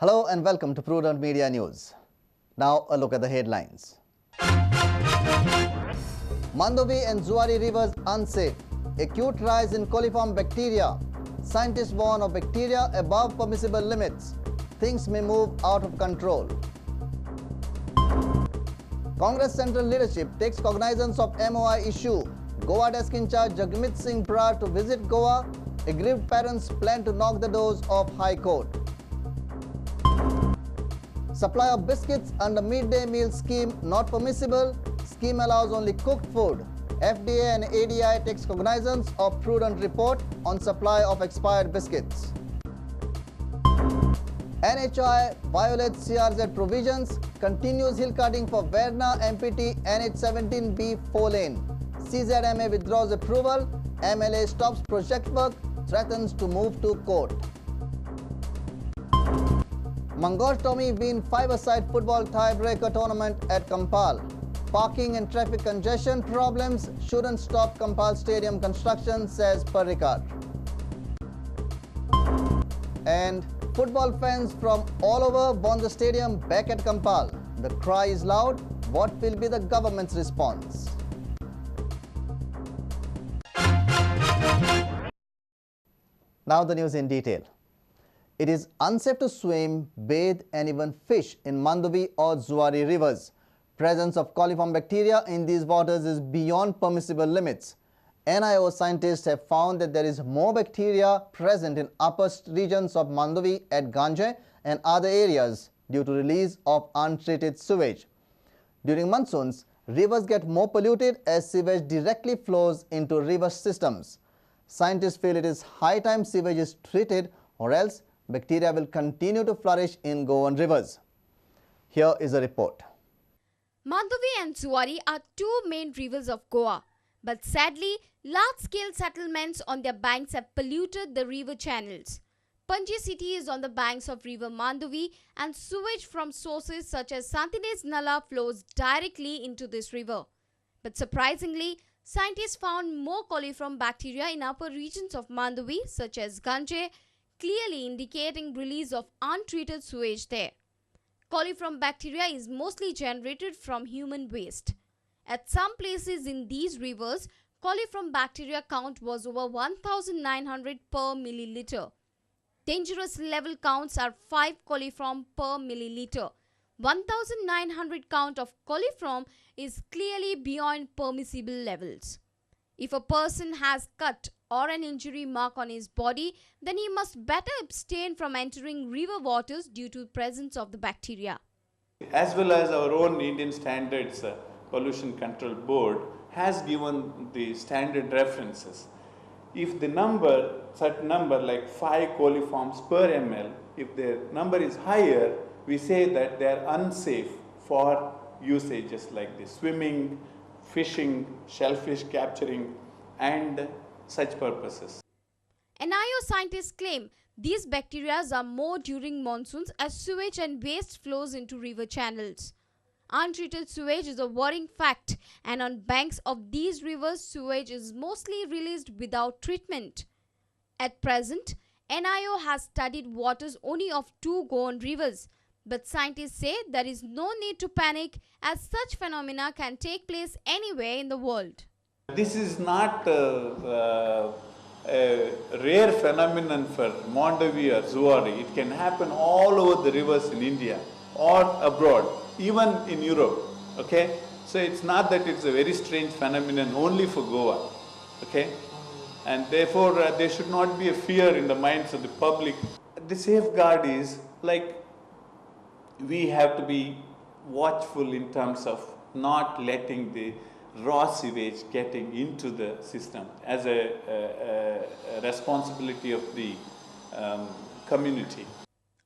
Hello and welcome to Prudent Media News. Now a look at the headlines. Mandovi and Zuari rivers unsafe. Acute rise in coliform bacteria. Scientists warn of bacteria above permissible limits. Things may move out of control. Congress central leadership takes cognizance of MOI issue. Goa desk in charge Jagmeet Singh Brar to visit Goa. Aggrieved parents plan to knock the doors of High Court. Supply of biscuits under midday meal scheme not permissible. Scheme allows only cooked food. FDA and ADI takes cognizance of Prudent report on supply of expired biscuits. NHI violates CRZ provisions. Continues hill cutting for Verna MPT NH17B 4-lane. CZMA withdraws approval. MLA stops project work. Threatens to move to court. Mangosh Tommy win 5-a-side football tiebreaker tournament at Kampal. Parking and traffic congestion problems shouldn't stop Kampal Stadium construction, says Parrikar. And football fans from all over want the stadium back at Kampal. The cry is loud. What will be the government's response? Now the news in detail. It is unsafe to swim, bathe and even fish in Mandovi or Zuari rivers. Presence of coliform bacteria in these waters is beyond permissible limits. NIO scientists have found that there is more bacteria present in upper regions of Mandovi at Ganje and other areas due to release of untreated sewage. During monsoons, rivers get more polluted as sewage directly flows into river systems. Scientists feel it is high time sewage is treated, or else bacteria will continue to flourish in Goan rivers. Here is a report. Mandovi and Zuari are two main rivers of Goa, but sadly, large-scale settlements on their banks have polluted the river channels. Panji city is on the banks of river Mandovi and sewage from sources such as Santines Nala flows directly into this river. But surprisingly, scientists found more coliform bacteria in upper regions of Mandovi such as Ganje, clearly indicating release of untreated sewage there. Coliform bacteria is mostly generated from human waste. At some places in these rivers, coliform bacteria count was over 1900 per milliliter. Dangerous level counts are 5 coliform per milliliter. 1900 count of coliform is clearly beyond permissible levels. If a person has cut or an injury mark on his body, then he must better abstain from entering river waters due to presence of the bacteria. As well as our own Indian Standards Pollution Control Board has given the standard references. If the number, certain number like 5 coliforms per ml, if the number is higher, we say that they are unsafe for usages like this, swimming, fishing, shellfish capturing and such purposes. NIO scientists claim these bacteria are more during monsoons as sewage and waste flows into river channels. Untreated sewage is a worrying fact, and on banks of these rivers, sewage is mostly released without treatment. At present, NIO has studied waters only of 2 Goan rivers, but scientists say there is no need to panic as such phenomena can take place anywhere in the world. This is not a rare phenomenon for Mandovi or Zuari. It can happen all over the rivers in India or abroad, even in Europe. Okay? So it's not that it's a very strange phenomenon only for Goa. Okay? And therefore there should not be a fear in the minds of the public. The safeguard is like we have to be watchful in terms of not letting the raw sewage getting into the system as a responsibility of the community.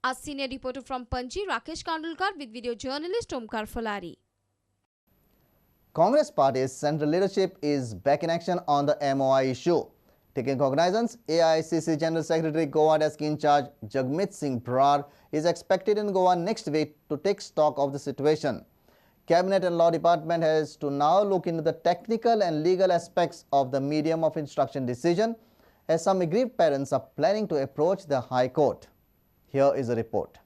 Our senior reporter from Panji, Rakesh Kandulkar, with video journalist Omkar Falari. Congress party's central leadership is back in action on the MOI issue. Taking cognizance, AICC General Secretary Goa desk in charge Jagmeet Singh Brar is expected in Goa next week to take stock of the situation. Cabinet and Law Department has to now look into the technical and legal aspects of the medium of instruction decision, as some aggrieved parents are planning to approach the High Court. Here is a report.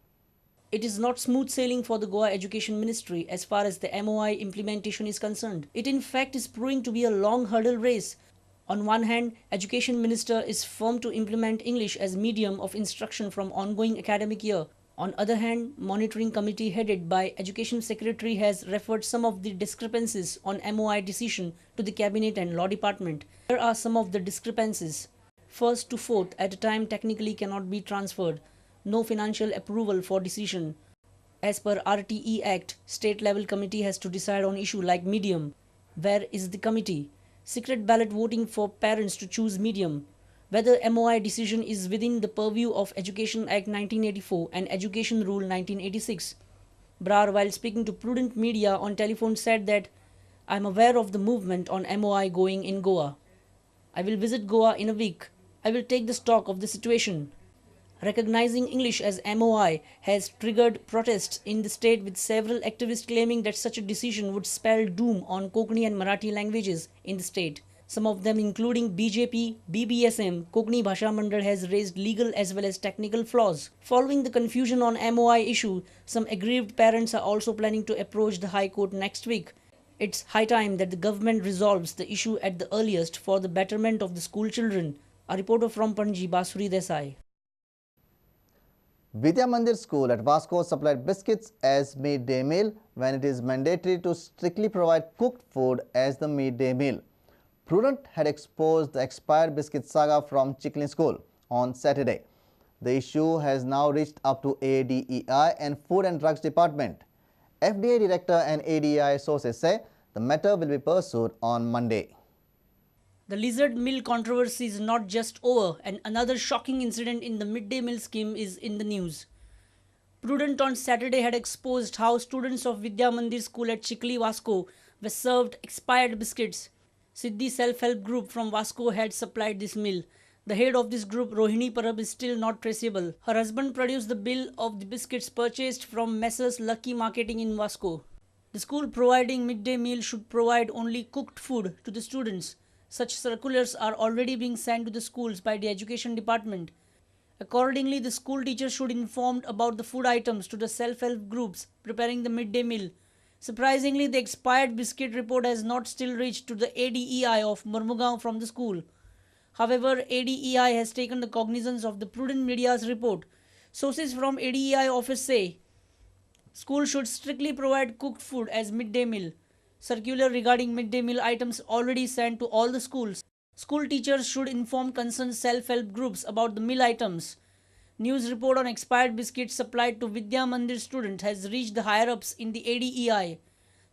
It is not smooth sailing for the Goa Education Ministry as far as the MOI implementation is concerned. It in fact is proving to be a long hurdle race. On one hand, Education Minister is firm to implement English as medium of instruction from ongoing academic year. On other hand, Monitoring Committee headed by Education Secretary has referred some of the discrepancies on MOI decision to the Cabinet and Law Department. Here are some of the discrepancies. First to fourth at a time technically cannot be transferred. No financial approval for decision. As per RTE Act, state level committee has to decide on issue like medium. Where is the committee? Secret ballot voting for parents to choose medium. Whether MOI decision is within the purview of Education Act 1984 and Education Rule 1986. Brar, while speaking to Prudent media on telephone, said that I am aware of the movement on MOI going in Goa. I will visit Goa in a week. I will take the stock of the situation. Recognizing English as MOI has triggered protests in the state, with several activists claiming that such a decision would spell doom on Konkani and Marathi languages in the state. Some of them, including BJP, BBSM, Konkani Bhasha Mandal, has raised legal as well as technical flaws. Following the confusion on MOI issue, some aggrieved parents are also planning to approach the High Court next week. It's high time that the government resolves the issue at the earliest for the betterment of the school children. A reporter from Panji, Basuri Desai. Vidya Mandir School at Vasco supplied biscuits as midday meal when it is mandatory to strictly provide cooked food as the midday meal. Prudent had exposed the expired biscuit saga from Chicklin School on Saturday. The issue has now reached up to ADEI and Food and Drugs Department. FDA Director and ADEI sources say the matter will be pursued on Monday. The lizard meal controversy is not just over, and another shocking incident in the midday meal scheme is in the news. Prudent on Saturday had exposed how students of Vidya Mandir School at Chikli, Vasco were served expired biscuits. Siddhi self-help group from Vasco had supplied this meal. The head of this group, Rohini Parab, is still not traceable. Her husband produced the bill of the biscuits purchased from Messrs. Lucky Marketing in Vasco. The school providing midday meal should provide only cooked food to the students. Such circulars are already being sent to the schools by the Education Department. Accordingly, the school teachers should inform about the food items to the self-help groups preparing the midday meal. Surprisingly, the expired biscuit report has not still reached to the ADEI of Marmugaon from the school. However, ADEI has taken the cognizance of the Prudent Media's report. Sources from ADEI office say school should strictly provide cooked food as midday meal. Circular regarding midday meal items already sent to all the schools. School teachers should inform concerned self-help groups about the meal items. News report on expired biscuits supplied to Vidya Mandir students has reached the higher-ups in the ADEI.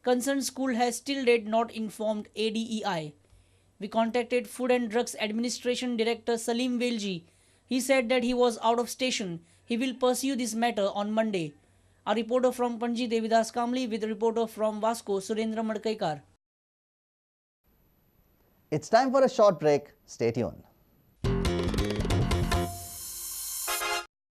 Concerned school has till date not informed ADEI. We contacted Food and Drugs Administration Director Salim Velji. He said that he was out of station. He will pursue this matter on Monday. A reporter from Panji, Devidas Kamli, with a reporter from Vasco, Surendra Madkaikar. It's time for a short break. Stay tuned.